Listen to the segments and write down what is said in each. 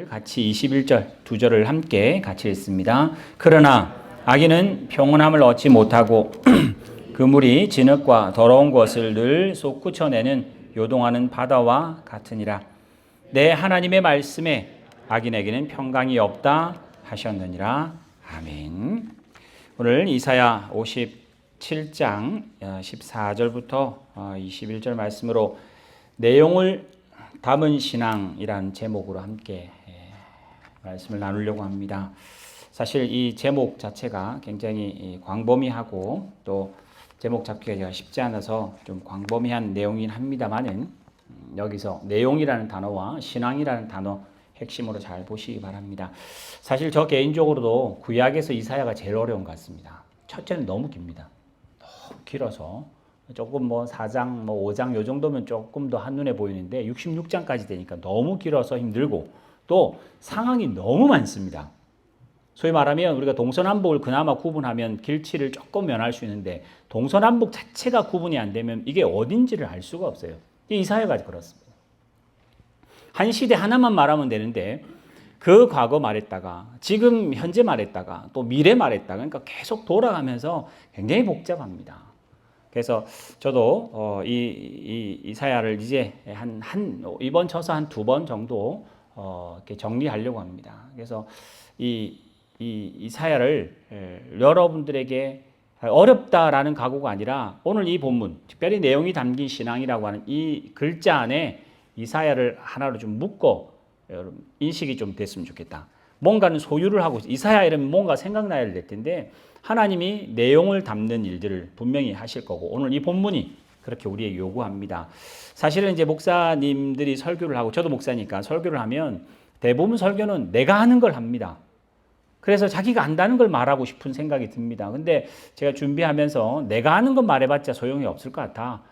같이 21절 두 절을 함께 같이 읽습니다. 그러나 악인은 평온함을 얻지 못하고 그물이 진흙과 더러운 것을 늘 솟구쳐내는 요동하는 바다와 같으니라. 내 하나님의 말씀에 악인에게는 평강이 없다 하셨느니라. 아멘. 오늘 이사야 57장 14절부터 21절 말씀으로 내용을 담은 신앙이라는 제목으로 함께 말씀을 나누려고 합니다. 사실 이 제목 자체가 굉장히 광범위하고 또 제목 잡기가 쉽지 않아서 좀 광범위한 내용이긴 합니다만은 여기서 내용이라는 단어와 신앙이라는 단어 핵심으로 잘 보시기 바랍니다. 사실 저 개인적으로도 구약에서 이사야가 제일 어려운 것 같습니다. 첫째는 너무 깁니다. 너무 길어서 조금 4장, 5장 요 정도면 조금 더 한눈에 보이는데 66장까지 되니까 너무 길어서 힘들고 또 상황이 너무 많습니다. 소위 말하면 우리가 동서남북을 그나마 구분하면 길치를 조금 면할 수 있는데 동서남북 자체가 구분이 안 되면 이게 어딘지를 알 수가 없어요. 이사야가 그렇습니다. 한 시대 하나만 말하면 되는데 그 과거 말했다가 지금 현재 말했다가 또 미래 말했다가 그러니까 계속 돌아가면서 굉장히 복잡합니다. 그래서 저도 이사야를 이제 이번 쳐서 한 2번 정도 이렇게 정리하려고 합니다. 그래서 이사야를 여러분들에게 어렵다라는 각오가 아니라 오늘 이 본문, 특별히 내용이 담긴 신앙이라고 하는 이 글자 안에 이사야를 하나로 좀 묶어 여러분 인식이 좀 됐으면 좋겠다. 뭔가는 소유를 하고 이사야 이러면 뭔가 생각나야 될 텐데 하나님이 내용을 담는 일들을 분명히 하실 거고 오늘 이 본문이 그렇게 우리에게 요구합니다. 사실은 이제 목사님들이 설교를 하고 저도 목사니까 설교를 하면 대부분 설교는 내가 하는 걸 합니다. 그래서 자기가 안다는 걸 말하고 싶은 생각이 듭니다. 근데 제가 준비하면서 내가 하는 건 말해봤자 소용이 없을 것 같아.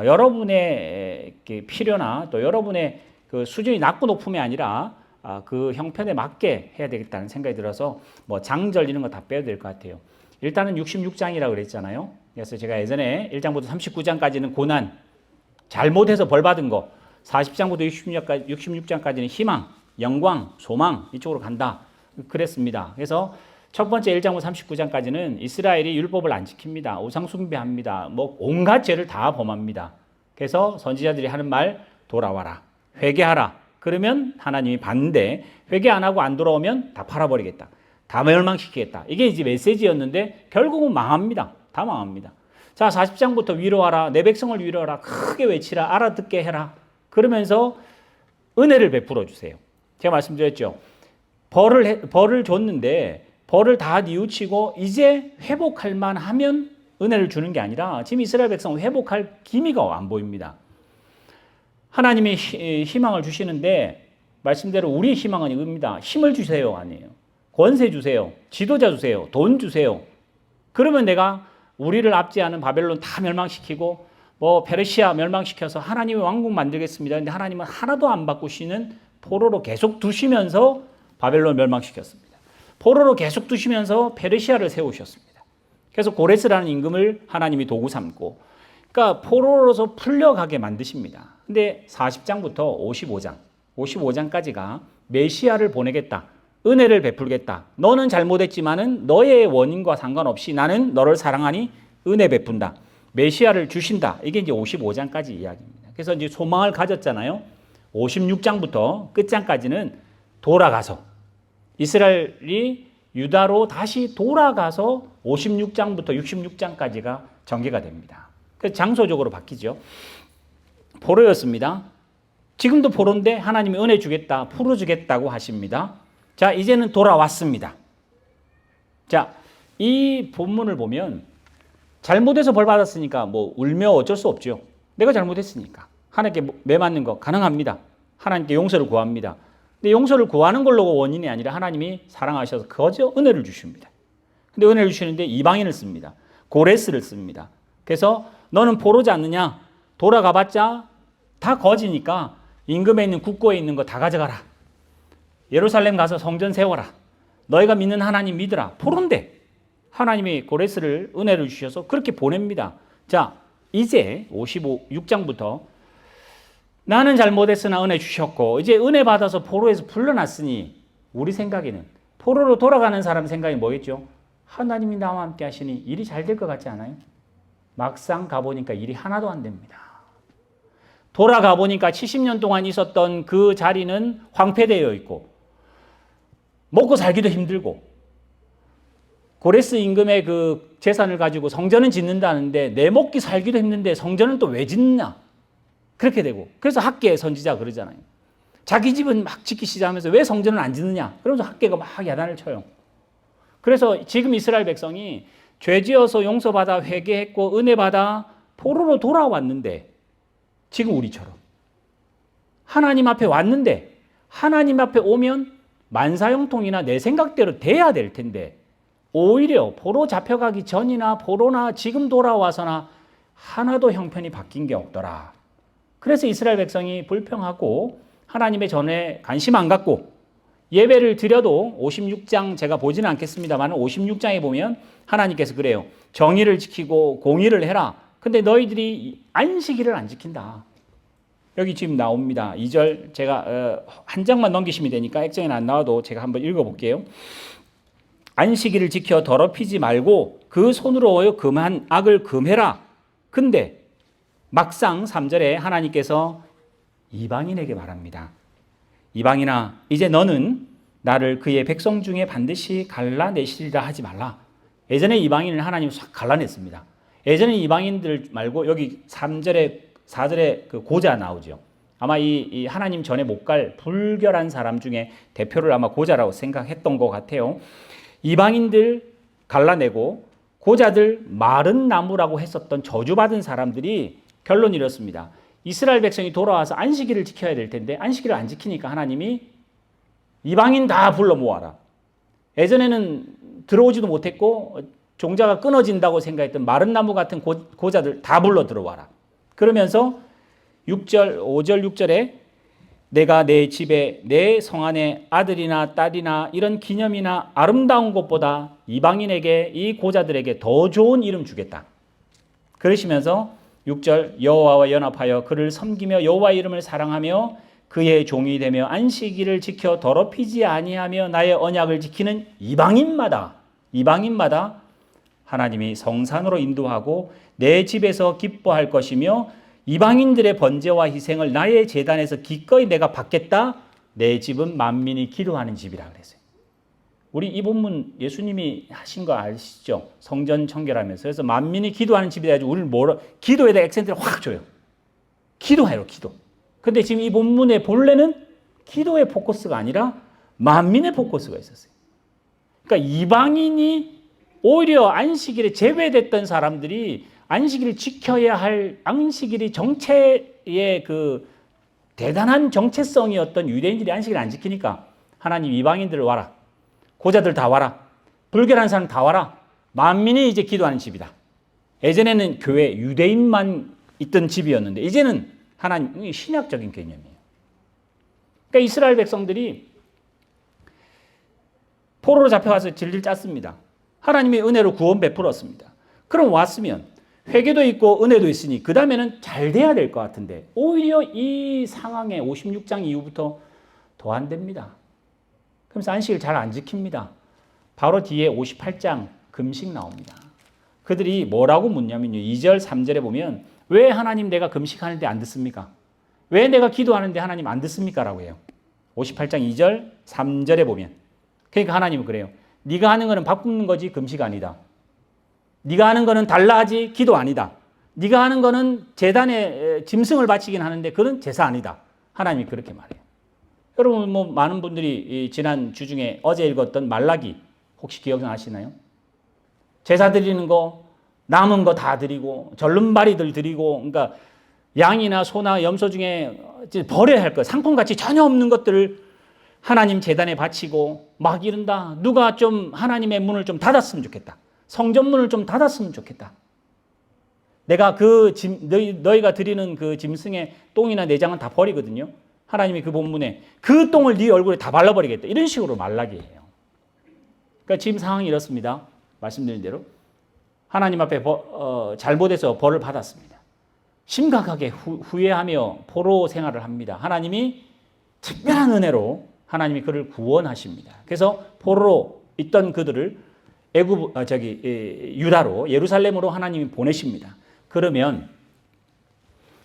여러분의 필요나 또 여러분의 그 수준이 낮고 높음이 아니라 그 형편에 맞게 해야 되겠다는 생각이 들어서 장절 이런 거 다 빼야 될 것 같아요. 일단은 66장이라고 그랬잖아요. 그래서 제가 예전에 1장부터 39장까지는 고난, 잘못해서 벌 받은 거, 40장부터 66장까지는 희망, 영광, 소망 이쪽으로 간다. 그랬습니다. 그래서 첫 번째 1장부터 39장까지는 이스라엘이 율법을 안 지킵니다. 우상 숭배합니다. 온갖 죄를 다 범합니다. 그래서 선지자들이 하는 말 돌아와라. 회개하라. 그러면 하나님이 반대, 회개 안 하고 안 돌아오면 다 팔아버리겠다. 다 멸망시키겠다. 이게 이제 메시지였는데 결국은 망합니다. 다 망합니다. 자, 40장부터 위로하라. 내 백성을 위로하라. 크게 외치라. 알아듣게 해라. 그러면서 은혜를 베풀어 주세요. 제가 말씀드렸죠. 벌을 줬는데 벌을 다 뉘우치고 이제 회복할 만하면 은혜를 주는 게 아니라 지금 이스라엘 백성은 회복할 기미가 안 보입니다. 하나님이 희망을 주시는데 말씀대로 우리의 희망은 이겁니다. 힘을 주세요 아니에요. 권세 주세요. 지도자 주세요. 돈 주세요. 그러면 내가 우리를 압제하는 바벨론 다 멸망시키고 페르시아 멸망시켜서 하나님의 왕국 만들겠습니다. 근데 하나님은 하나도 안 바꾸시는 포로로 계속 두시면서 바벨론 멸망시켰습니다. 포로로 계속 두시면서 페르시아를 세우셨습니다. 그래서 고레스라는 임금을 하나님이 도구 삼고 그러니까 포로로서 풀려가게 만드십니다. 근데 40장부터 55장까지가 메시아를 보내겠다. 은혜를 베풀겠다. 너는 잘못했지만은 너의 원인과 상관없이 나는 너를 사랑하니 은혜 베푼다. 메시아를 주신다. 이게 이제 55장까지 이야기입니다. 그래서 이제 소망을 가졌잖아요. 56장부터 끝장까지는 돌아가서 이스라엘이 유다로 다시 돌아가서 56장부터 66장까지가 전개가 됩니다. 그래서 장소적으로 바뀌죠. 포로였습니다. 지금도 포로인데 하나님이 은혜 주겠다, 풀어주겠다고 하십니다. 자, 이제는 돌아왔습니다. 자, 이 본문을 보면 잘못해서 벌 받았으니까 울며 어쩔 수 없죠. 내가 잘못했으니까. 하나님께 매맞는 거 가능합니다. 하나님께 용서를 구합니다. 근데 용서를 구하는 걸로 원인이 아니라 하나님이 사랑하셔서 거저 은혜를 주십니다. 근데 은혜를 주시는데 이방인을 씁니다. 고레스를 씁니다. 그래서 너는 포로지 않느냐? 돌아가봤자 다 거지니까 임금에 있는 국고에 있는 거 다 가져가라. 예루살렘 가서 성전 세워라. 너희가 믿는 하나님 믿으라. 포로인데 하나님이 고레스를 은혜를 주셔서 그렇게 보냅니다. 자, 이제 56장부터 나는 잘못했으나 은혜 주셨고 이제 은혜 받아서 포로에서 풀려났으니 우리 생각에는 포로로 돌아가는 사람 생각이 뭐겠죠? 하나님이 나와 함께 하시니 일이 잘 될 것 같지 않아요? 막상 가보니까 일이 하나도 안 됩니다. 돌아가 보니까 70년 동안 있었던 그 자리는 황폐되어 있고 먹고 살기도 힘들고 고레스 임금의 그 재산을 가지고 성전은 짓는다는데 내 먹기 살기도 힘든데 성전은 또 왜 짓느냐? 그렇게 되고 그래서 학계 선지자 그러잖아요. 자기 집은 막 짓기 시작하면서 왜 성전을 안 짓느냐? 그러면서 학계가 막 야단을 쳐요. 그래서 지금 이스라엘 백성이 죄지어서 용서받아 회개했고 은혜받아 포로로 돌아왔는데 지금 우리처럼 하나님 앞에 왔는데 하나님 앞에 오면 만사형통이나 내 생각대로 돼야 될 텐데 오히려 포로 잡혀가기 전이나 포로나 지금 돌아와서나 하나도 형편이 바뀐 게 없더라. 그래서 이스라엘 백성이 불평하고 하나님의 전에 관심 안 갖고 예배를 드려도 56장 제가 보지는 않겠습니다만 56장에 보면 하나님께서 그래요. 정의를 지키고 공의를 해라. 근데 너희들이 안식일을 안 지킨다. 여기 지금 나옵니다. 2절 제가 한 장만 넘기시면 되니까 액정에는 안 나와도 제가 한번 읽어볼게요. 안식일을 지켜 더럽히지 말고 그 손으로 금한 악을 금해라. 근데 막상 3절에 하나님께서 이방인에게 말합니다. 이방인아 이제 너는 나를 그의 백성 중에 반드시 갈라내시리라 하지 말라. 예전에 이방인을 하나님 싹 갈라냈습니다. 예전에 이방인들 말고 여기 3절에 4절에 그 고자 나오죠. 아마 이 하나님 전에 못 갈 불결한 사람 중에 대표를 아마 고자라고 생각했던 것 같아요. 이방인들 갈라내고 고자들 마른 나무라고 했었던 저주받은 사람들이 결론이 이렇습니다. 이스라엘 백성이 돌아와서 안식일을 지켜야 될 텐데 안식일을 안 지키니까 하나님이 이방인 다 불러 모아라. 예전에는 들어오지도 못했고 종자가 끊어진다고 생각했던 마른 나무 같은 고자들 다 불러 들어와라. 그러면서 6절, 5절, 6절에 내가 내 집에 내 성 안에 아들이나 딸이나 이런 기념이나 아름다운 것보다 이방인에게 이 고자들에게 더 좋은 이름 주겠다. 그러시면서 6절 여호와와 연합하여 그를 섬기며 여호와 이름을 사랑하며 그의 종이 되며 안식일을 지켜 더럽히지 아니하며 나의 언약을 지키는 이방인마다 하나님이 성산으로 인도하고 내 집에서 기뻐할 것이며 이방인들의 번제와 희생을 나의 제단에서 기꺼이 내가 받겠다. 내 집은 만민이 기도하는 집이라 그랬어요. 우리 이 본문 예수님이 하신 거 아시죠? 성전 청결하면서. 그래서 만민이 기도하는 집이다 해가지고 우리를 기도에다 액센트를 확 줘요. 기도해요, 기도. 근데 지금 이 본문의 본래는 기도의 포커스가 아니라 만민의 포커스가 있었어요. 그러니까 이방인이 오히려 안식일에 제외됐던 사람들이 안식일을 지켜야 할 안식일이 정체의 그 대단한 정체성이었던 유대인들이 안식일을 안 지키니까 하나님 이방인들을 와라. 고자들 다 와라. 불결한 사람 다 와라. 만민이 이제 기도하는 집이다. 예전에는 교회 유대인만 있던 집이었는데 이제는 하나님 신약적인 개념이에요. 그러니까 이스라엘 백성들이 포로로 잡혀가서 질질 짰습니다. 하나님의 은혜로 구원 베풀었습니다. 그럼 왔으면 회개도 있고 은혜도 있으니 그 다음에는 잘 돼야 될 것 같은데 오히려 이 상황에 56장 이후부터 더 안 됩니다. 그러면서 안식일 잘 안 지킵니다. 바로 뒤에 58장 금식 나옵니다. 그들이 뭐라고 묻냐면요. 2절 3절에 보면 왜 하나님 내가 금식하는데 안 듣습니까? 왜 내가 기도하는데 하나님 안 듣습니까? 라고 해요. 58장 2절 3절에 보면 그러니까 하나님은 그래요. 네가 하는 거는 밥 굶는 거지 금식 아니다. 네가 하는 거는 달라하지 기도 아니다. 네가 하는 거는 제단에 짐승을 바치긴 하는데 그건 제사 아니다. 하나님이 그렇게 말해요. 여러분 뭐 많은 분들이 지난 주 중에 어제 읽었던 말라기 혹시 기억나시나요? 제사 드리는 거 남은 거 다 드리고 절름발이들 드리고 그러니까 양이나 소나 염소 중에 버려야 할 것 상품가치 전혀 없는 것들을 하나님 제단에 바치고 막 이른다. 누가 좀 하나님의 문을 좀 닫았으면 좋겠다. 성전문을 좀 닫았으면 좋겠다. 내가 너희가 드리는 그 짐승의 똥이나 내장은 다 버리거든요. 하나님이 그 본문에 그 똥을 네 얼굴에 다 발라버리겠다. 이런 식으로 말라기해요. 그러니까 지금 상황이 이렇습니다. 말씀드린 대로 하나님 앞에 잘못해서 벌을 받았습니다. 심각하게 후회하며 포로 생활을 합니다. 하나님이 특별한 은혜로 하나님이 그를 구원하십니다. 그래서 포로로 있던 그들을 유다로 예루살렘으로 하나님이 보내십니다. 그러면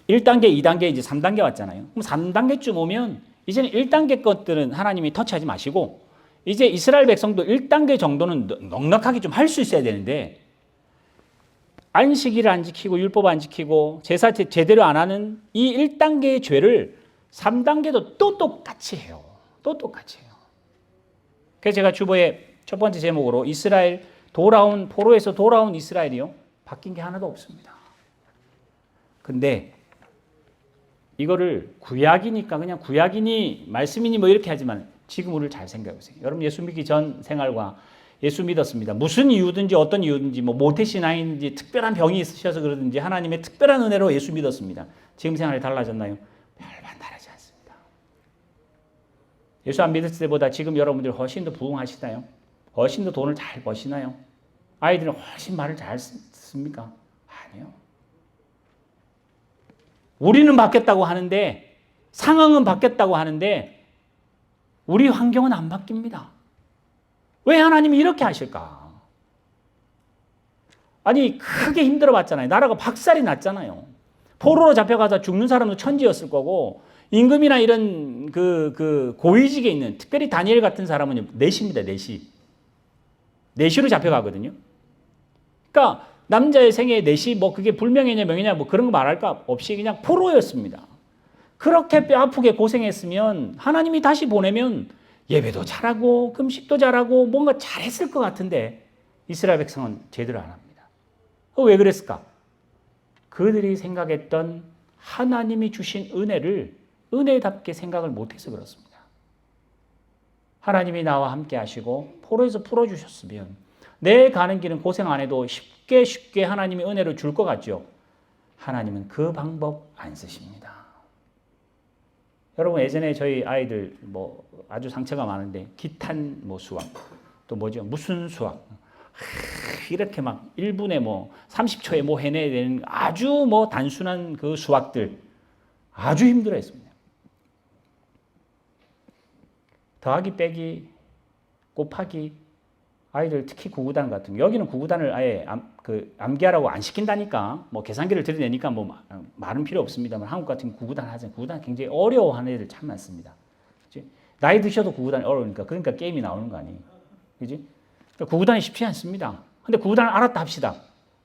1단계, 2단계, 이제 3단계 왔잖아요. 그럼 3단계쯤 오면 이제는 1단계 것들은 하나님이 터치하지 마시고 이제 이스라엘 백성도 1단계 정도는 넉넉하게 좀 할 수 있어야 되는데 안식일을 안 지키고 율법 안 지키고 제사 제대로 안 하는 이 1단계의 죄를 3단계도 또 똑같이 해요. 또 똑같이 해요. 그래서 제가 주보에 첫 번째 제목으로 이스라엘 포로에서 돌아온 이스라엘이요. 바뀐 게 하나도 없습니다. 근데 이거를 구약이니까 그냥 구약이니 말씀이니 뭐 이렇게 하지만 지금 우리를 잘 생각해 보세요. 여러분 예수 믿기 전 생활과 예수 믿었습니다. 무슨 이유든지 어떤 이유든지 뭐 모태신앙인지 특별한 병이 있으셔서 그러든지 하나님의 특별한 은혜로 예수 믿었습니다. 지금 생활이 달라졌나요? 별반 다르지 않습니다. 예수 안 믿었을 때보다 지금 여러분들 훨씬 더 부흥하시나요? 훨씬 더 돈을 잘 버시나요? 아이들은 훨씬 말을 잘 씁니까? 아니요. 우리는 바뀌었다고 하는데 상황은 바뀌었다고 하는데 우리 환경은 안 바뀝니다. 왜 하나님이 이렇게 하실까? 아니 크게 힘들어봤잖아요. 나라가 박살이 났잖아요. 포로로 잡혀가서 죽는 사람도 천지였을 거고 임금이나 이런 그 고위직에 있는 특별히 다니엘 같은 사람은 내시입니다. 내시로 잡혀가거든요. 그러니까 남자의 생애에 내시 뭐 그게 불명예냐 명예냐 뭐 그런 거 말할 거 없이 그냥 포로였습니다. 그렇게 뼈 아프게 고생했으면 하나님이 다시 보내면 예배도 잘하고 금식도 잘하고 뭔가 잘했을 것 같은데 이스라엘 백성은 제대로 안 합니다. 왜 그랬을까? 그들이 생각했던 하나님이 주신 은혜를 은혜답게 생각을 못해서 그렇습니다. 하나님이 나와 함께 하시고 포로에서 풀어주셨으면 내 가는 길은 고생 안 해도 쉽게 하나님의 은혜를 줄 것 같죠. 하나님은 그 방법 안 쓰십니다. 여러분 예전에 저희 아이들 뭐 아주 상처가 많은데 기탄 뭐 수학 또 뭐죠 무슨 수학 이렇게 막 1분에 뭐 30초에 뭐 해내야 되는 아주 뭐 단순한 그 수학들 아주 힘들어했습니다. 더하기 빼기 곱하기 아이들 특히 구구단 같은 여기는 구구단을 아예 암기하라고 안 시킨다니까 뭐 계산기를 들이대니까 뭐 말은 필요 없습니다만 한국 같은 구구단 하잖아요. 구구단 굉장히 어려워하는 애들 참 많습니다. 그치? 나이 드셔도 구구단이 어려우니까 그러니까 게임이 나오는 거 아니에요. 그지? 그러니까 구구단이 쉽지 않습니다. 근데 구구단을 알았다 합시다.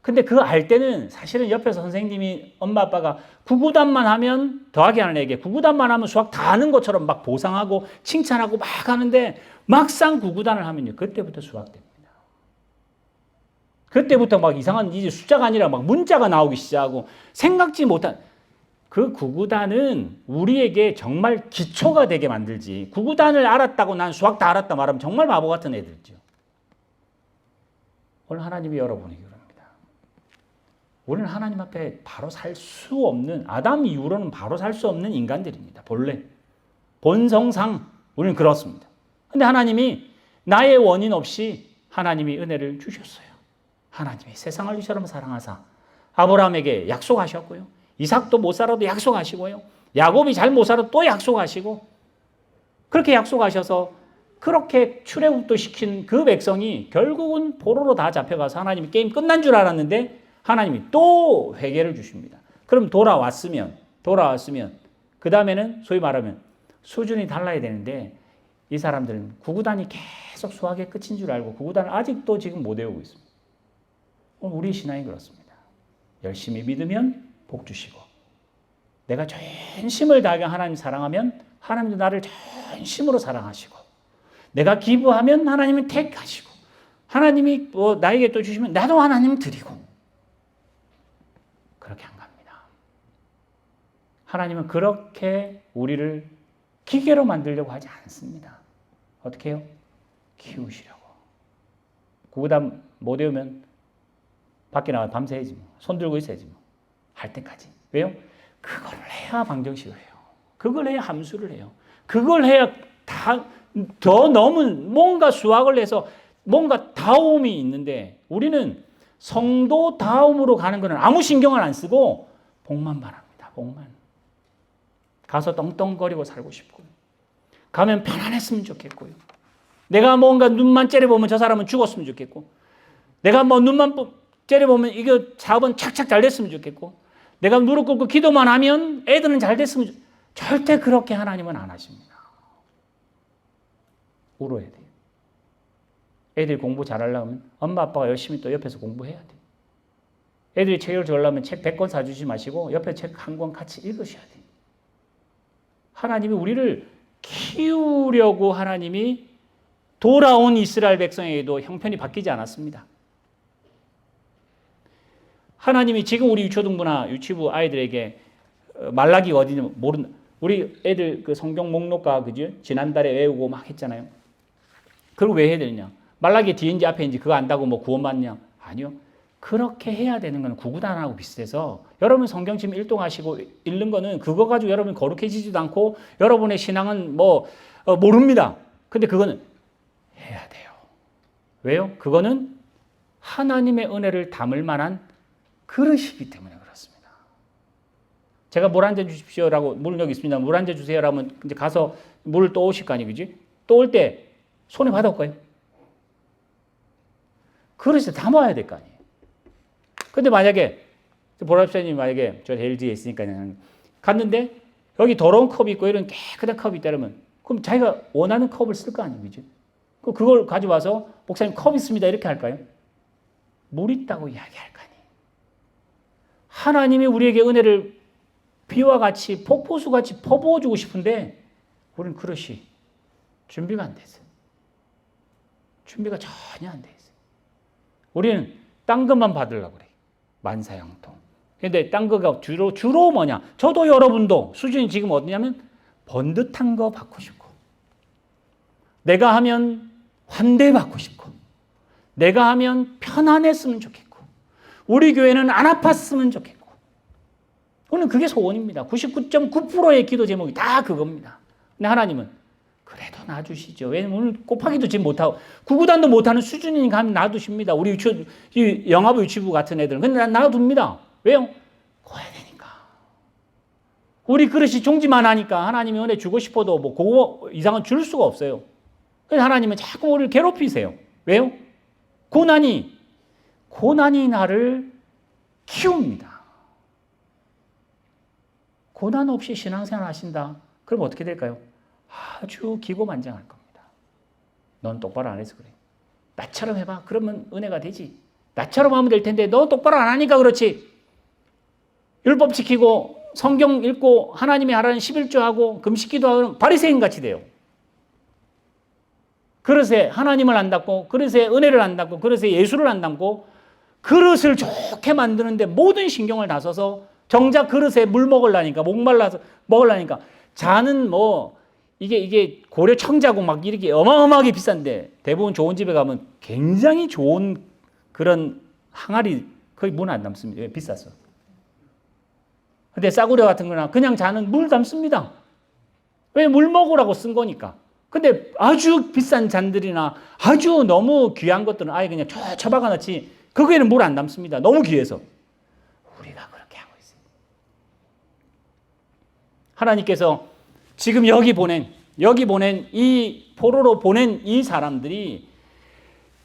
근데 그 알 때는 사실은 옆에서 선생님이 엄마 아빠가 구구단만 하면 더하기 하는 애에게 구구단만 하면 수학 다 아는 것처럼 막 보상하고 칭찬하고 막 하는데 막상 구구단을 하면요. 그때부터 수학 됩니다. 그때부터 막 이상한 이제 숫자가 아니라 막 문자가 나오기 시작하고 생각지 못한 그 구구단은 우리에게 정말 기초가 되게 만들지. 구구단을 알았다고 난 수학 다 알았다 말하면 정말 바보 같은 애들이죠. 오늘 하나님이 여러분에게 그럽니다. 우리는 하나님 앞에 바로 살 수 없는 아담 이후로는 바로 살 수 없는 인간들입니다. 본래 본성상 우리는 그렇습니다. 근데 하나님이 나의 원인 없이 하나님이 은혜를 주셨어요. 하나님이 세상을 이처럼 사랑하사 아브라함에게 약속하셨고요. 이삭도 못 살아도 약속하시고요. 야곱이 잘 못 살아도 또 약속하시고 그렇게 약속하셔서 그렇게 출애굽도 시킨 그 백성이 결국은 포로로 다 잡혀가서 하나님이 게임 끝난 줄 알았는데 하나님이 또 회개를 주십니다. 그럼 돌아왔으면 그 다음에는 소위 말하면 수준이 달라야 되는데 이 사람들은 구구단이 계속 수학의 끝인 줄 알고 구구단을 아직도 지금 못 외우고 있습니다. 우리 신앙이 그렇습니다. 열심히 믿으면 복 주시고 내가 전심을 다하게 하나님 사랑하면 하나님도 나를 전심으로 사랑하시고 내가 기부하면 하나님은 택하시고 하나님이 뭐 나에게 또 주시면 나도 하나님 드리고 그렇게 안 갑니다. 하나님은 그렇게 우리를 기계로 만들려고 하지 않습니다. 어떻게 해요? 키우시려고. 구구단 못 외우면 밖에 나가 밤새 해야지 뭐. 손 들고 있어야지 뭐. 할 때까지. 왜요? 그걸 해야 방정식을 해요. 그걸 해야 함수를 해요. 그걸 해야 더 넘은 뭔가 수학을 해서 뭔가 다움이 있는데 우리는 성도 다움으로 가는 거는 아무 신경을 안 쓰고 복만 바랍니다. 복만. 가서 떵떵거리고 살고 싶고요. 가면 편안했으면 좋겠고요. 내가 뭔가 눈만 째려보면 저 사람은 죽었으면 좋겠고, 내가 뭐 눈만 째려보면 이거 사업은 착착 잘 됐으면 좋겠고, 내가 무릎 꿇고 기도만 하면 애들은 잘 됐으면 좋겠고, 절대 그렇게 하나님은 안 하십니다. 울어야 돼요. 애들이 공부 잘하려면 엄마 아빠가 열심히 또 옆에서 공부해야 돼요. 애들이 책을 좋아하려면 책 100권 사주지 마시고 옆에 책 한 권 같이 읽으셔야 돼요. 하나님이 우리를 키우려고 하나님이 돌아온 이스라엘 백성에게도 형편이 바뀌지 않았습니다. 하나님이 지금 우리 유초등부나 유치부 아이들에게 말라기가 어디냐 모른다. 우리 애들 그 성경 목록과 그죠? 지난달에 외우고 막 했잖아요. 그리고 왜 해야 되느냐? 말라기 뒤인지 앞에인지 그거 안다고 뭐 구원받냐? 아니요. 그렇게 해야 되는 건 구구단하고 비슷해서 여러분 성경 지금 일동하시고 읽는 거는 그거 가지고 여러분 거룩해지지도 않고 여러분의 신앙은 뭐 모릅니다. 근데 그거는 해야 돼요. 왜요? 그거는 하나님의 은혜를 담을 만한 그릇이기 때문에 그렇습니다. 제가 물 한 잔 주십시오라고, 물 여기 있습니다. 물 한 잔 주세요라면 이제 가서 물을 또 오실 거 아니에요. 그지? 또 올 때 손에 받아올까요? 그릇에 담아야 될 거 아니에요. 근데 만약에 보라집사님이 만약에 저 LG에 있으니까 갔는데 여기 더러운 컵이 있고 이런 깨끗한 컵이 있다 그러면 그럼 자기가 원하는 컵을 쓸 거 아니에요. 그죠? 그럼 그걸 가져와서 목사님 컵 있습니다 이렇게 할까요? 물 있다고 이야기할 거 아니에요. 하나님이 우리에게 은혜를 비와 같이 폭포수 같이 퍼부어주고 싶은데 우리는 그릇이 준비가 안 됐어요. 준비가 전혀 안 돼 있어요. 우리는 딴 것만 받으려고 그래요. 만사형통. 근데 딴 거가 주로 뭐냐? 저도 여러분도 수준이 지금 어디냐면 번듯한 거 받고 싶고, 내가 하면 환대받고 싶고, 내가 하면 편안했으면 좋겠고, 우리 교회는 안 아팠으면 좋겠고. 오늘 그게 소원입니다. 99.9%의 기도 제목이 다 그겁니다. 근데 하나님은 그래도 놔주시죠. 왜냐면 오늘 곱하기도 지금 못하고 구구단도 못하는 수준이니까 놔두십니다. 우리 영화부 유치부 같은 애들은. 근데 놔둡니다. 왜요? 거야 되니까. 우리 그릇이 종지만 하니까 하나님이 은혜 주고 싶어도 뭐 그거 이상은 줄 수가 없어요. 그래서 하나님은 자꾸 우리를 괴롭히세요. 왜요? 고난이 나를 키웁니다. 고난 없이 신앙생활 하신다. 그럼 어떻게 될까요? 아주 기고만장할 겁니다. 넌 똑바로 안 해서 그래. 나처럼 해봐. 그러면 은혜가 되지. 나처럼 하면 될 텐데 너 똑바로 안 하니까 그렇지. 율법 지키고 성경 읽고 하나님이 하라는 11조 하고 금식기도 하고 바리새인 같이 돼요. 그릇에 하나님을 안 담고 그릇에 은혜를 안 담고 그릇에 예수를 안 담고 그릇을 좋게 만드는데 모든 신경을 다 써서 정작 그릇에 물 먹으려니까 목말라서 먹으려니까 자는 뭐 이게 고려 청자고 막 이렇게 어마어마하게 비싼데 대부분 좋은 집에 가면 굉장히 좋은 그런 항아리 거의 문 안 담습니다. 왜? 비쌌어. 근데 싸구려 같은 거나 그냥 자는 물 담습니다. 왜? 물 먹으라고 쓴 거니까. 근데 아주 비싼 잔들이나 아주 너무 귀한 것들은 아예 그냥 처박아 놓지 거기에는 물 안 담습니다. 너무 귀해서. 우리가 그렇게 하고 있어요. 하나님께서 지금 여기 보낸 이 포로로 보낸 이 사람들이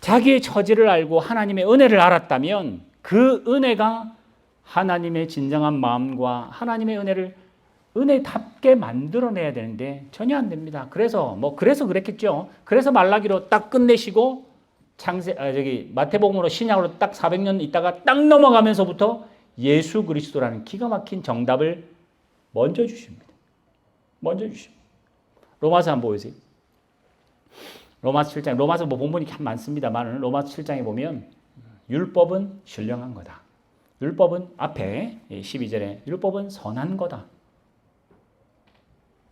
자기의 처지를 알고 하나님의 은혜를 알았다면 그 은혜가 하나님의 진정한 마음과 하나님의 은혜를 은혜답게 만들어내야 되는데 전혀 안 됩니다. 그래서 그랬겠죠. 그래서 말라기로 딱 끝내시고 마태복음으로 신약으로 딱 400년 있다가 딱 넘어가면서부터 예수 그리스도라는 기가 막힌 정답을 먼저 주십니다. 로마서 한번 보세요. 로마서 7장, 로마서 뭐 본문이 참 많습니다만 로마서 7장에 보면 율법은 신령한 거다. 율법은 앞에 12절에 율법은 선한 거다.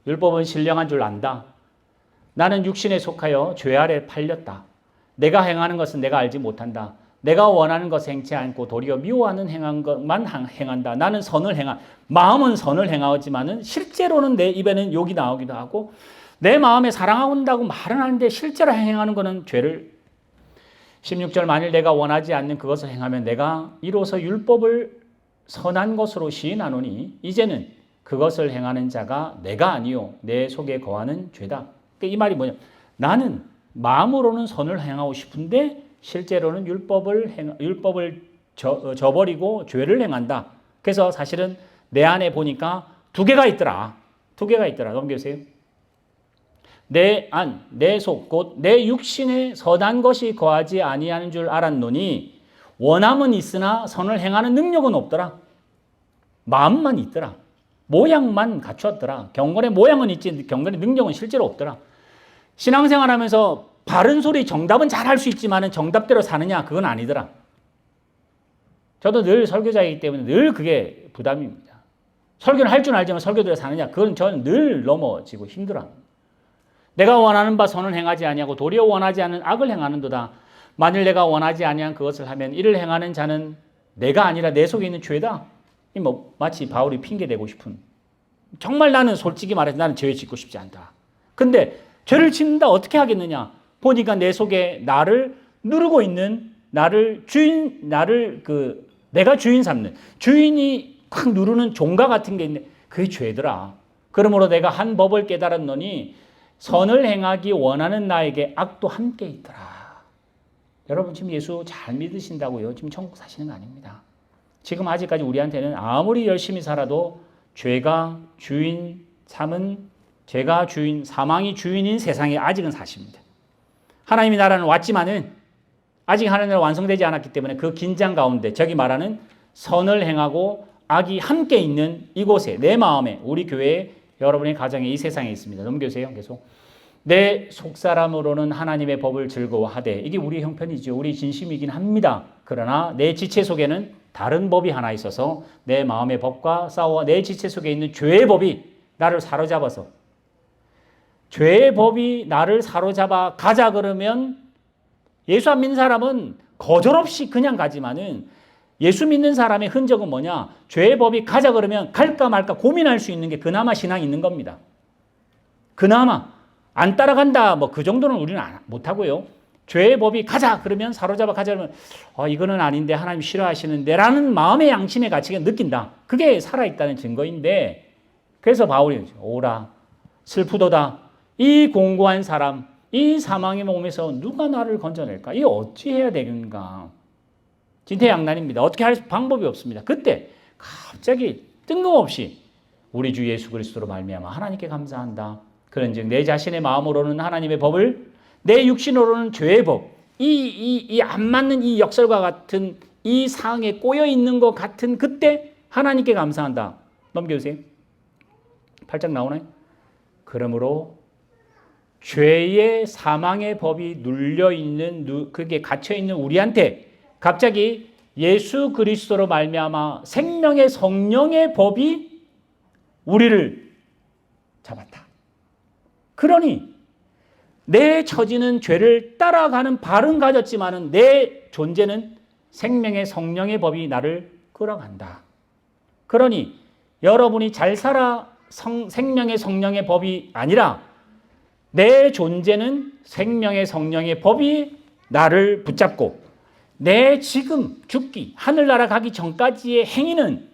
율법은 신령한 줄 안다. 나는 육신에 속하여 죄 아래 팔렸다. 내가 행하는 것은 내가 알지 못한다. 내가 원하는 것을 행치 않고 도리어 미워하는 행한 것만 행한다. 나는 마음은 선을 행하지만은 실제로는 내 입에는 욕이 나오기도 하고 내 마음에 사랑한다고 말은 하는데 실제로 행하는 것은 죄를 16절 만일 내가 원하지 않는 그것을 행하면 내가 이로써 율법을 선한 것으로 시인하노니 이제는 그것을 행하는 자가 내가 아니요 내 속에 거하는 죄다. 이 말이 뭐냐? 나는 마음으로는 선을 행하고 싶은데 실제로는 율법을 저버리고 죄를 행한다. 그래서 사실은 내 안에 보니까 두 개가 있더라. 넘겨주세요. 내 안, 내 속, 곧 내 육신에 선한 것이 거하지 아니하는 줄 알았노니 원함은 있으나 선을 행하는 능력은 없더라. 마음만 있더라. 모양만 갖추었더라. 경건의 모양은 있지 경건의 능력은 실제로 없더라. 신앙생활하면서 바른 소리 정답은 잘 할 수 있지만 정답대로 사느냐? 그건 아니더라. 저도 늘 설교자이기 때문에 늘 그게 부담입니다. 설교를 할 줄 알지만 설교대로 사느냐? 그건 저는 늘 넘어지고 힘들어합니다. 내가 원하는 바 선을 행하지 아니하고 도리어 원하지 않는 악을 행하는도다. 만일 내가 원하지 아니한 그것을 하면 이를 행하는 자는 내가 아니라 내 속에 있는 죄다. 마치 바울이 핑계대고 싶은. 정말 나는 솔직히 말해서 나는 죄 짓고 싶지 않다. 근데 죄를 짓는다 어떻게 하겠느냐? 보니까 내 속에 나를 누르고 있는 내가 주인 삼는 주인이 확 누르는 종가 같은 게 있는데 그게 죄더라. 그러므로 내가 한 법을 깨달았노니 선을 행하기 원하는 나에게 악도 함께 있더라. 여러분 지금 예수 잘 믿으신다고요? 지금 천국 사시는 거 아닙니다. 지금 아직까지 우리한테는 아무리 열심히 살아도 죄가 주인, 사망이 주인인 세상에 아직은 사십니다. 하나님의 나라는 왔지만은 아직 하나님의 나라 완성되지 않았기 때문에 그 긴장 가운데 저기 말하는 선을 행하고 악이 함께 있는 이곳에 내 마음에 우리 교회에 여러분의 가정에 이 세상에 있습니다. 넘겨주세요. 계속. 내 속사람으로는 하나님의 법을 즐거워하되 이게 우리 형편이죠. 우리 진심이긴 합니다. 그러나 내 지체 속에는 다른 법이 하나 있어서 내 마음의 법과 싸워 내 지체 속에 있는 죄의 법이 나를 사로잡아서 죄의 법이 나를 사로잡아 가자 그러면 예수 안 믿는 사람은 거절없이 그냥 가지만은 예수 믿는 사람의 흔적은 뭐냐? 죄의 법이 가자 그러면 갈까 말까 고민할 수 있는 게 그나마 신앙이 있는 겁니다. 그나마 안 따라간다 뭐 그 정도는 우리는 못하고요. 죄의 법이 가자 그러면 사로잡아 가자 그러면 이거는 아닌데 하나님 싫어하시는데 라는 마음의 양심의 가치가 느낀다. 그게 살아있다는 증거인데 그래서 바울이 오라 슬프도다 이 공고한 사람 이 사망의 몸에서 누가 나를 건져낼까? 이 어찌 해야 되는가? 진퇴양난입니다. 어떻게 할 방법이 없습니다. 그때 갑자기 뜬금없이 우리 주 예수 그리스도로 말미암아 하나님께 감사한다. 그런즉 내 자신의 마음으로는 하나님의 법을 내 육신으로는 죄의 법 이 안 맞는 이 역설과 같은 이 상에 꼬여 있는 것 같은 그때 하나님께 감사한다. 넘겨주세요. 8장 나오나요? 그러므로 죄의 사망의 법이 눌려있는 그게 갇혀있는 우리한테 갑자기 예수 그리스도로 말미암아 생명의 성령의 법이 우리를 잡았다. 그러니 내 처지는 죄를 따라가는 발은 가졌지만은 내 존재는 생명의 성령의 법이 나를 끌어간다. 그러니 여러분이 잘 살아 생명의 성령의 법이 아니라 내 존재는 생명의 성령의 법이 나를 붙잡고 내 지금 죽기 하늘나라 가기 전까지의 행위는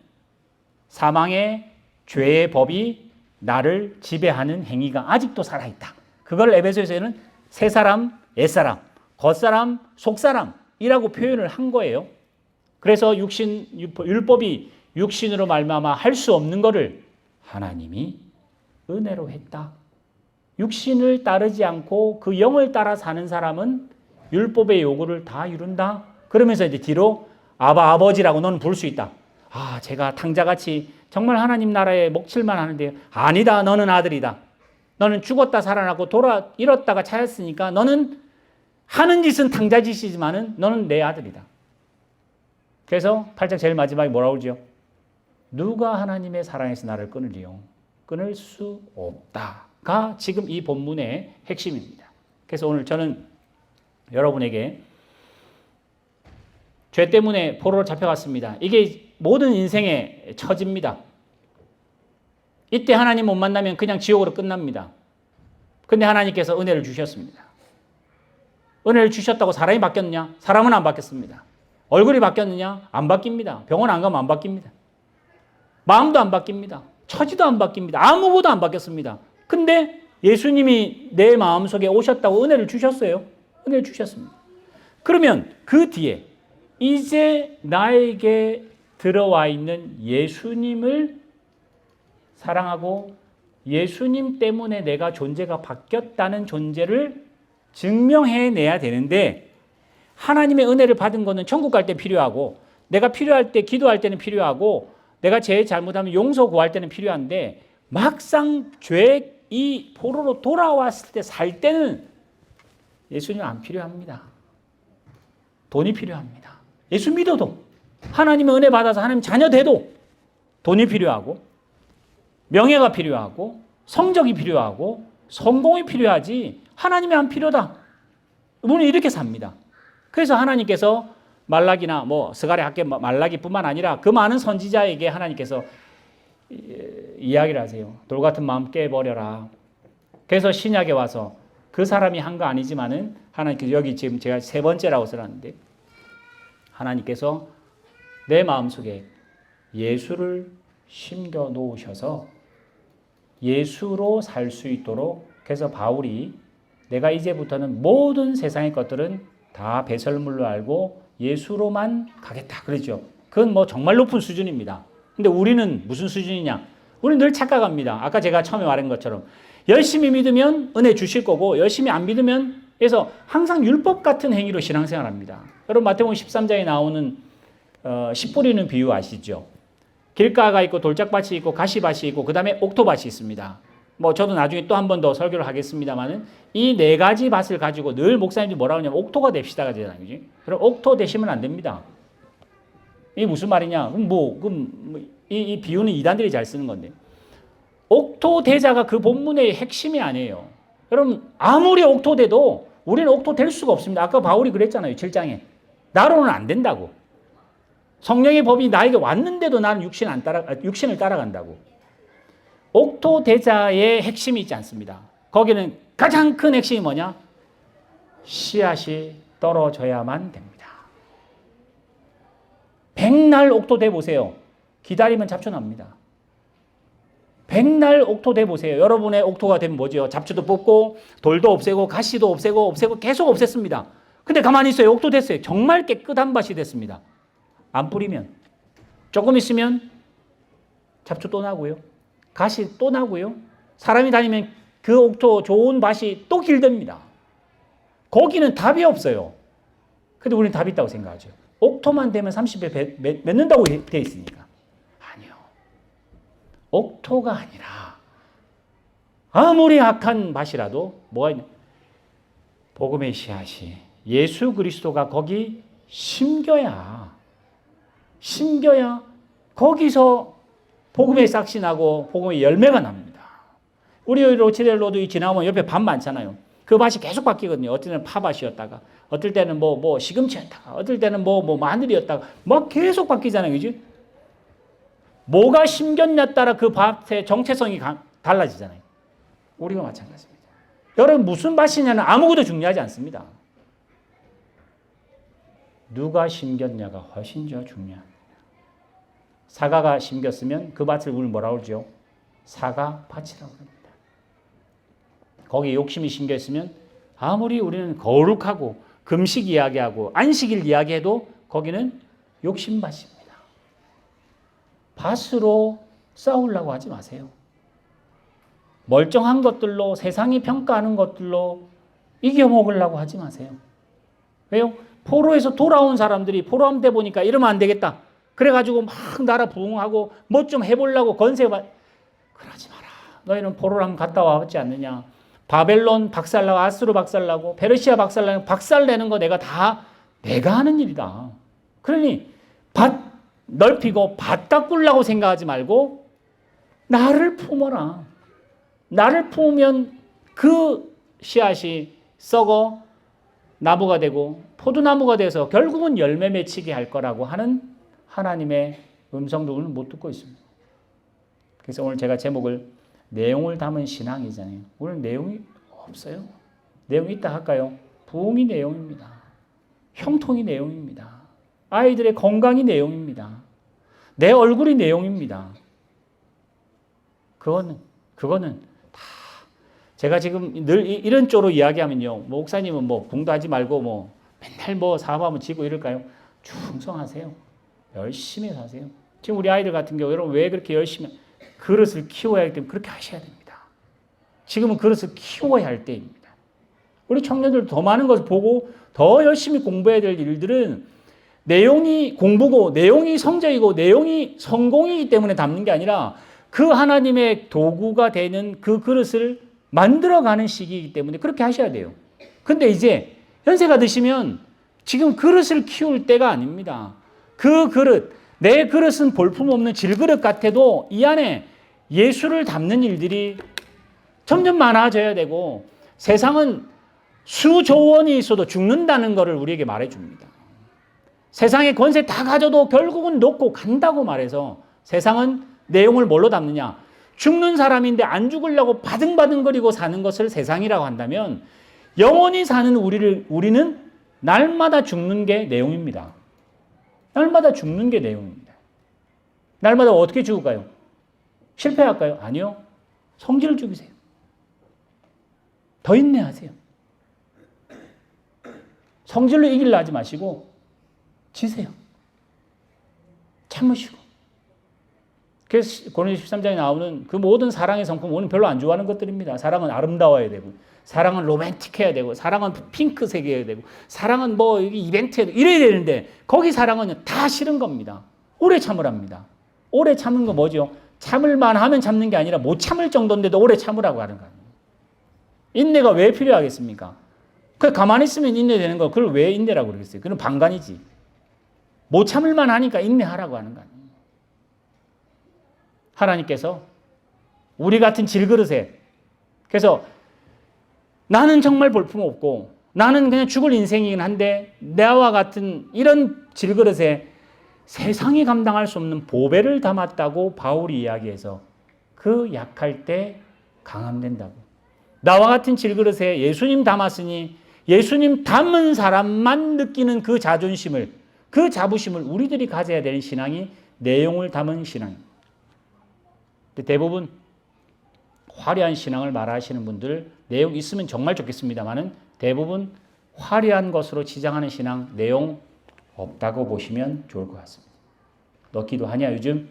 사망의 죄의 법이 나를 지배하는 행위가 아직도 살아있다. 그걸 에베소에서는 새사람, 옛사람, 겉사람, 속사람이라고 표현을 한 거예요. 그래서 율법이 육신으로 말미암아 할 수 없는 것을 하나님이 은혜로 했다. 육신을 따르지 않고 그 영을 따라 사는 사람은 율법의 요구를 다 이룬다. 그러면서 이제 뒤로 아버지라고 너는 부를 수 있다. 제가 탕자같이 정말 하나님 나라에 먹칠만 하는데 아니다. 너는 아들이다. 너는 죽었다 살아나고 잃었다가 찾았으니까 너는 하는 짓은 탕자짓이지만은 너는 내 아들이다. 그래서 8장 제일 마지막에 뭐라고 그러죠? 누가 하나님의 사랑에서 나를 끊으리요? 끊을 수 없다가 지금 이 본문의 핵심입니다. 그래서 오늘 저는 여러분에게 죄 때문에 포로로 잡혀갔습니다. 이게 모든 인생의 처지입니다. 이때 하나님 못 만나면 그냥 지옥으로 끝납니다. 근데 하나님께서 은혜를 주셨습니다. 은혜를 주셨다고 사람이 바뀌었느냐? 사람은 안 바뀌었습니다. 얼굴이 바뀌었느냐? 안 바뀝니다. 병원 안 가면 안 바뀝니다. 마음도 안 바뀝니다. 처지도 안 바뀝니다. 아무것도 안 바뀌었습니다. 근데 예수님이 내 마음속에 오셨다고 은혜를 주셨어요. 은혜를 주셨습니다. 그러면 그 뒤에 이제 나에게 들어와 있는 예수님을 사랑하고 예수님 때문에 내가 존재가 바뀌었다는 존재를 증명해내야 되는데, 하나님의 은혜를 받은 것은 천국 갈 때 필요하고, 내가 필요할 때 기도할 때는 필요하고, 내가 죄 잘못하면 용서 구할 때는 필요한데, 막상 죄 이 포로로 돌아왔을 때 살 때는 예수님 안 필요합니다. 돈이 필요합니다. 예수 믿어도, 하나님의 은혜 받아서 하나님 자녀 돼도 돈이 필요하고, 명예가 필요하고, 성적이 필요하고, 성공이 필요하지 하나님이 안 필요다. 우리는 이렇게 삽니다. 그래서 하나님께서 말라기나 스가랴 학계 말라기뿐만 아니라 그 많은 선지자에게 하나님께서 이야기를 하세요. 돌 같은 마음 깨버려라. 그래서 신약에 와서 그 사람이 한 거 아니지만은 하나님께서, 여기 지금 제가 세 번째라고 써놨는데, 하나님께서 내 마음속에 예수를 심겨 놓으셔서 예수로 살 수 있도록, 그래서 바울이 내가 이제부터는 모든 세상의 것들은 다 배설물로 알고 예수로만 가겠다 그러죠. 그건 정말 높은 수준입니다. 근데 우리는 무슨 수준이냐? 우리는 늘 착각합니다. 아까 제가 처음에 말한 것처럼 열심히 믿으면 은혜 주실 거고, 열심히 안 믿으면, 그래서 항상 율법 같은 행위로 신앙생활합니다. 여러분 마태복음 13장에 나오는 씨 뿌리는 비유 아시죠? 길가가 있고 돌짝밭이 있고 가시밭이 있고 그 다음에 옥토밭이 있습니다. 저도 나중에 또 한 번 더 설교를 하겠습니다만은 이 네 가지 밭을 가지고 늘 목사님들이 뭐라고 하냐면 옥토가 됩시다가 되잖아요. 그지? 그럼 옥토 되시면 안 됩니다. 이게 무슨 말이냐? 이 비유는 이단들이 잘 쓰는 건데, 옥토 대자가 그 본문의 핵심이 아니에요. 여러분 아무리 옥토 돼도 우리는 옥토 될 수가 없습니다. 아까 바울이 그랬잖아요. 7장에 나로는 안 된다고. 성령의 법이 나에게 왔는데도 나는 육신을 따라간다고. 옥토 대자의 핵심이 있지 않습니다. 거기는 가장 큰 핵심이 뭐냐? 씨앗이 떨어져야만 됩니다. 백날 옥토 돼 보세요. 기다리면 잡초 납니다. 백날 옥토 돼 보세요. 여러분의 옥토가 되면 뭐죠? 잡초도 뽑고 돌도 없애고 가시도 없애고 계속 없앴습니다. 근데 가만히 있어요. 옥토 됐어요. 정말 깨끗한 밭이 됐습니다. 안 뿌리면 조금 있으면 잡초 또 나고요. 가시 또 나고요. 사람이 다니면 그 옥토 좋은 밭이 또 길듭니다. 거기는 답이 없어요. 근데 우리는 답이 있다고 생각하죠. 옥토만 되면 30배 맺는다고 돼 있으니까. 아니요. 옥토가 아니라 아무리 악한 밭이라도 뭐가 있냐? 복음의 씨앗이 예수 그리스도가 거기 심겨야 거기서 복음의 싹이 나고 복음의 열매가 납니다. 우리 로치델로도 지나오면 옆에 밭 많잖아요. 그 밭이 계속 바뀌거든요. 어떨 때는 파밭이었다가, 어떨 때는 시금치였다가, 어떨 때는 마늘이었다가, 계속 바뀌잖아요. 그지? 뭐가 심겼냐에 따라 그 밭의 정체성이 달라지잖아요. 우리가 마찬가지입니다. 여러분 무슨 밭이냐는 아무것도 중요하지 않습니다. 누가 심겼냐가 훨씬 더 중요합니다. 사과가 심겼으면 그 밭을 우리는 뭐라고 그러죠? 사과밭이라고 합니다. 거기에 욕심이 심겼으면 아무리 우리는 거룩하고 금식 이야기하고 안식일 이야기해도 거기는 욕심밭입니다. 밭으로 싸우려고 하지 마세요. 멀쩡한 것들로, 세상이 평가하는 것들로 이겨먹으려고 하지 마세요. 왜요? 포로에서 돌아온 사람들이 포로함대 보니까 이러면 안 되겠다. 그래가지고 막 나라 부흥하고 뭐 좀 해보려고 건세받. 그러지 마라. 너희는 포로람 갔다 와봤지 않느냐. 바벨론 박살나고 아수르 박살나고 페르시아 박살나고 박살내는 거 내가 하는 일이다. 그러니 밭 넓히고 밭 가꾸려고 생각하지 말고 나를 품어라. 나를 품으면 그 씨앗이 썩어 나무가 되고 포도나무가 돼서 결국은 열매 맺히게 할 거라고 하는 하나님의 음성도 우리는 못 듣고 있습니다. 그래서 오늘 제가 제목을 내용을 담은 신앙이잖아요. 오늘 내용이 없어요. 내용이 있다 할까요? 부흥이 내용입니다. 형통이 내용입니다. 아이들의 건강이 내용입니다. 내 얼굴이 내용입니다. 그거는 다 제가 지금 늘 이런 쪽으로 이야기하면요. 목사님은 뭐 공부하지 말고 뭐 맨날 뭐 사업하면 지고 이럴까요? 충성하세요. 열심히 사세요. 지금 우리 아이들 같은 경우 여러분 왜 그렇게 열심히 그릇을 키워야 하기 때문에 그렇게 하셔야 됩니다. 지금은 그릇을 키워야 할 때입니다. 우리 청년들 더 많은 것을 보고 더 열심히 공부해야 될 일들은 내용이 공부고 내용이 성적이고 내용이 성공이기 때문에 담는 게 아니라 그 하나님의 도구가 되는 그 그릇을 만들어가는 시기이기 때문에 그렇게 하셔야 돼요. 근데 이제 연세가 드시면 지금 그릇을 키울 때가 아닙니다. 그 그릇, 내 그릇은 볼품없는 질그릇 같아도 이 안에 예수를 담는 일들이 점점 많아져야 되고 세상은 수조 원이 있어도 죽는다는 것을 우리에게 말해줍니다. 세상의 권세 다 가져도 결국은 놓고 간다고 말해서 세상은 내용을 뭘로 담느냐? 죽는 사람인데 안 죽으려고 바등바등거리고 사는 것을 세상이라고 한다면 영원히 사는 우리는 날마다 죽는 게 내용입니다. 날마다 죽는 게 내용입니다. 날마다 어떻게 죽을까요? 실패할까요? 아니요. 성질을 죽이세요. 더 인내하세요. 성질로 이기려 하지 마시고 지세요. 참으시고. 그래서 고린도 13장에 나오는 그 모든 사랑의 성품, 오늘 별로 안 좋아하는 것들입니다. 사랑은 아름다워야 되고, 사랑은 로맨틱해야 되고, 사랑은 핑크색이어야 되고, 사랑은 뭐 이벤트해야 되고, 이래야 되는데, 거기 사랑은 다 싫은 겁니다. 오래 참으랍니다. 오래 참는 거 뭐죠? 참을만 하면 참는 게 아니라 못 참을 정도인데도 오래 참으라고 하는 거예요. 인내가 왜 필요하겠습니까? 그 가만히 있으면 인내되는 거, 그걸 왜 인내라고 그러겠어요? 그건 방관이지. 못 참을만 하니까 인내하라고 하는 거 아니에요. 하나님께서 우리 같은 질그릇에, 그래서 나는 정말 볼품없고 나는 그냥 죽을 인생이긴 한데 나와 같은 이런 질그릇에 세상이 감당할 수 없는 보배를 담았다고 바울이 이야기해서 그 약할 때 강함된다고. 나와 같은 질그릇에 예수님 담았으니 예수님 담은 사람만 느끼는 그 자존심을, 그 자부심을 우리들이 가져야 되는 신앙이 내용을 담은 신앙입니다. 대부분 화려한 신앙을 말하시는 분들 내용 있으면 정말 좋겠습니다만은 대부분 화려한 것으로 치장하는 신앙 내용 없다고 보시면 좋을 것 같습니다. 너 기도하냐 요즘?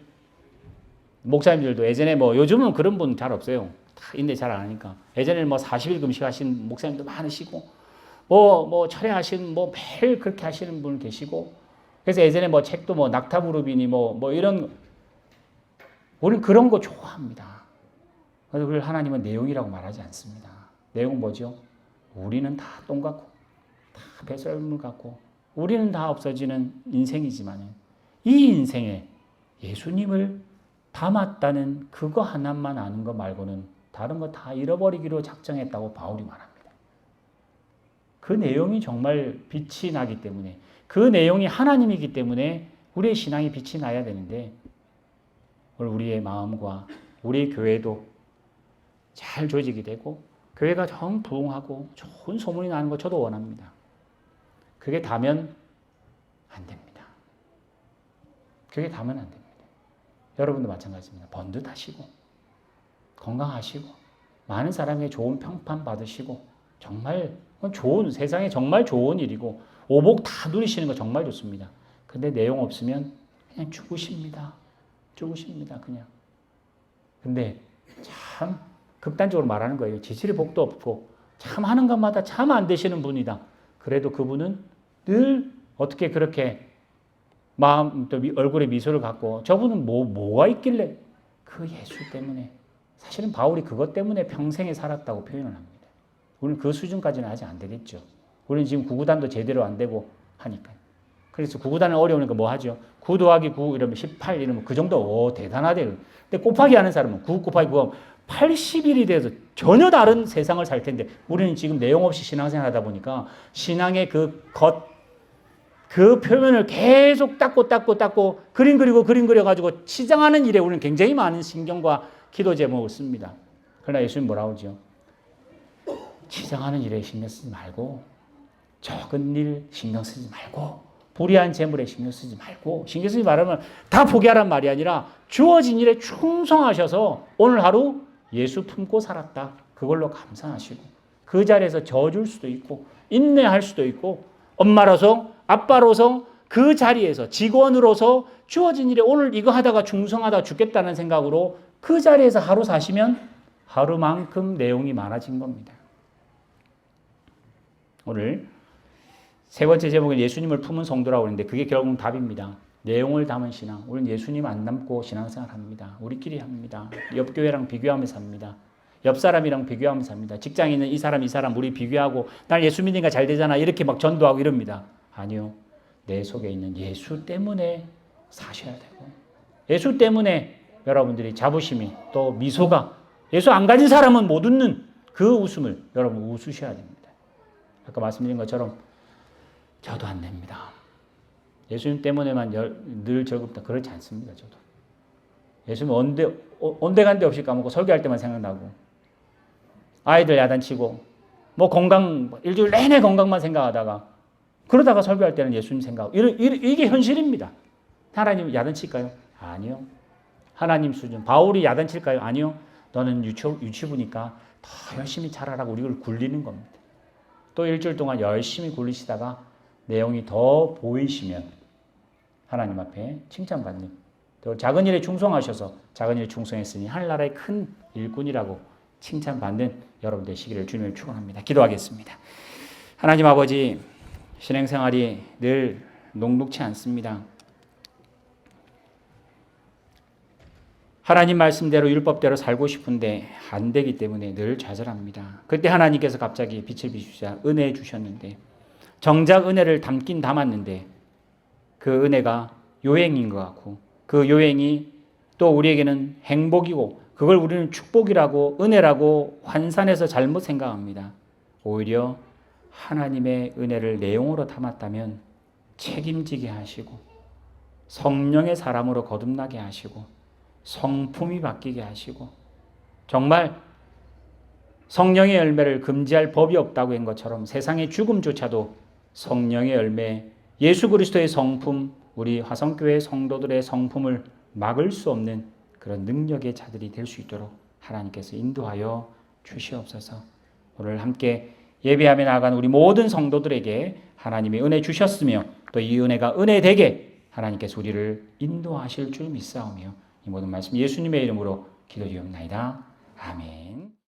목사님들도 예전에 뭐 요즘은 그런 분 잘 없어요. 다 인내 잘 안 하니까. 예전에는 뭐 40일 금식하신 목사님도 많으시고 뭐 철회하신 뭐 매일 그렇게 하시는 분 계시고 그래서 예전에 뭐 책도 뭐 낙타무릎이니 뭐 이런 우리는 그런 거 좋아합니다. 그래서 그걸 하나님은 내용이라고 말하지 않습니다. 내용은 뭐죠? 우리는 다 똥 같고 다 배설물 같고 우리는 다 없어지는 인생이지만 이 인생에 예수님을 담았다는 그거 하나만 아는 것 말고는 다른 거 다 잃어버리기로 작정했다고 바울이 말합니다. 그 내용이 정말 빛이 나기 때문에 그 내용이 하나님이기 때문에 우리의 신앙이 빛이 나야 되는데 우리의 마음과 우리 교회도 잘 조직이 되고 교회가 정 부흥하고 좋은 소문이 나는 거 저도 원합니다. 그게 다면 안 됩니다. 그게 다면 안 됩니다. 여러분도 마찬가지입니다. 번듯하시고 건강하시고 많은 사람에게 좋은 평판 받으시고 정말 좋은 세상에 정말 좋은 일이고 오복 다 누리시는 거 정말 좋습니다. 근데 내용 없으면 그냥 죽으십니다. 그냥. 근데 참 극단적으로 말하는 거예요. 지질의 복도 없고 참 하는 것마다 참 안 되시는 분이다. 그래도 그분은 늘 어떻게 그렇게 마음 또 얼굴에 미소를 갖고 저분은 뭐가 있길래 그 예수 때문에 사실은 바울이 그것 때문에 평생에 살았다고 표현을 합니다. 우리는 그 수준까지는 아직 안 되겠죠. 우리는 지금 구구단도 제대로 안 되고 하니까요. 그래서 구구단은 어려우니까 뭐 하죠? 9 더하기 9 이러면 18 이러면 그 정도 대단하대. 근데 곱하기 하는 사람은 9 곱하기 9하면 80일이 돼서 전혀 다른 세상을 살 텐데 우리는 지금 내용 없이 신앙생활 하다 보니까 신앙의 그 표면을 계속 닦고 그림 그려가지고 치장하는 일에 우리는 굉장히 많은 신경과 기도 제목을 씁니다. 그러나 예수님 뭐라고 하죠? 치장하는 일에 신경 쓰지 말고 적은 일 신경 쓰지 말고 불의한 재물에 신경 쓰지 말고, 신경 쓰지 말으면 다 포기하란 말이 아니라 주어진 일에 충성하셔서 오늘 하루 예수 품고 살았다. 그걸로 감사하시고, 그 자리에서 져줄 수도 있고 인내할 수도 있고, 엄마로서 아빠로서 그 자리에서 직원으로서 주어진 일에 오늘 이거 하다가 충성하다 죽겠다는 생각으로 그 자리에서 하루 사시면 하루만큼 내용이 많아진 겁니다. 오늘 세 번째 제목은 예수님을 품은 성도라고 하는데 그게 결국은 답입니다. 내용을 담은 신앙. 우리는 예수님 안 담고 신앙생활 합니다. 우리끼리 합니다. 옆 교회랑 비교하면서 합니다. 옆 사람이랑 비교하면서 합니다. 직장에 있는 이 사람 우리 비교하고 난 예수 믿으니까 잘 되잖아 이렇게 막 전도하고 이럽니다. 아니요. 내 속에 있는 예수 때문에 사셔야 되고, 예수 때문에 여러분들이 자부심이 또 미소가, 예수 안 가진 사람은 못 웃는 그 웃음을 여러분 웃으셔야 됩니다. 아까 말씀드린 것처럼 저도 안 됩니다. 예수님 때문에만 늘 즐겁다. 그렇지 않습니다. 저도. 예수님 온데간데 없이 까먹고 설교할 때만 생각나고, 아이들 야단치고, 뭐 건강, 일주일 내내 건강만 생각하다가, 그러다가 설교할 때는 예수님 생각하고, 이게 현실입니다. 하나님 야단칠까요? 아니요. 하나님 수준. 바울이 야단칠까요? 아니요. 너는 유치부니까 더 열심히 잘하라고 우리를 굴리는 겁니다. 또 일주일 동안 열심히 굴리시다가 내용이 더 보이시면 하나님 앞에 칭찬받는, 또 작은 일에 충성하셔서 작은 일에 충성했으니 하늘나라의 큰 일꾼이라고 칭찬받는 여러분 되시기를 주님을 축원합니다. 기도하겠습니다. 하나님 아버지, 신앙생활이 늘 녹록치 않습니다. 하나님 말씀대로 율법대로 살고 싶은데 안 되기 때문에 늘 좌절합니다. 그때 하나님께서 갑자기 빛을 비추시자 은혜 주셨는데, 정작 은혜를 담긴 담았는데 그 은혜가 요행인 것 같고, 그 요행이 또 우리에게는 행복이고 그걸 우리는 축복이라고 은혜라고 환산해서 잘못 생각합니다. 오히려 하나님의 은혜를 내용으로 담았다면 책임지게 하시고 성령의 사람으로 거듭나게 하시고 성품이 바뀌게 하시고, 정말 성령의 열매를 금지할 법이 없다고 한 것처럼 세상의 죽음조차도 성령의 열매, 예수 그리스도의 성품, 우리 화성교회 성도들의 성품을 막을 수 없는 그런 능력의 자들이 될 수 있도록 하나님께서 인도하여 주시옵소서. 오늘 함께 예배하며 나아간 우리 모든 성도들에게 하나님의 은혜 주셨으며 또 이 은혜가 은혜되게 하나님께서 우리를 인도하실 줄 믿사오며 이 모든 말씀 예수님의 이름으로 기도드리옵나이다. 아멘.